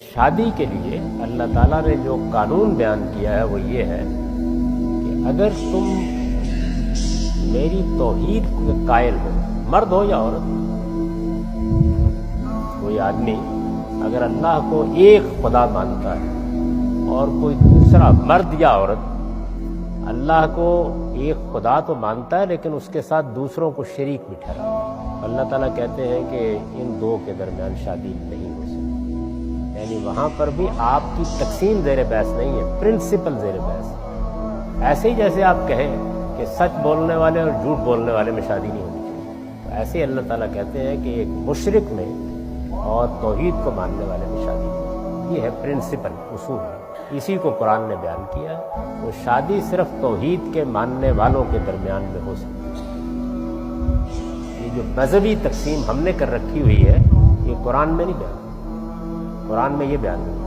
شادی کے لیے اللہ تعالیٰ نے جو قانون بیان کیا ہے وہ یہ ہے کہ اگر تم میری توحید کے قائل ہو، مرد ہو یا عورت، کوئی آدمی اگر اللہ کو ایک خدا مانتا ہے اور کوئی دوسرا مرد یا عورت اللہ کو ایک خدا تو مانتا ہے لیکن اس کے ساتھ دوسروں کو شریک بھی ٹھہراتا ہے، اللہ تعالیٰ کہتے ہیں کہ ان دو کے درمیان شادی نہیں ہو سکتی۔ یعنی وہاں پر بھی آپ کی تقسیم زیر بحث نہیں ہے، پرنسپل زیر بحث ہے۔ ایسے ہی جیسے آپ کہیں کہ سچ بولنے والے اور جھوٹ بولنے والے میں شادی نہیں ہونی چاہیے، تو ایسے ہی اللہ تعالیٰ کہتے ہیں کہ ایک مشرک میں اور توحید کو ماننے والے میں شادی نہیں۔ یہ ہے پرنسپل، اصول ہے، اسی کو قرآن نے بیان کیا۔ تو شادی صرف توحید کے ماننے والوں کے درمیان میں ہو سکتی ہے۔ یہ جو مذہبی تقسیم ہم نے کر رکھی ہوئی ہے یہ قرآن میں نہیں بیان، قرآن میں یہ بیان نہیں۔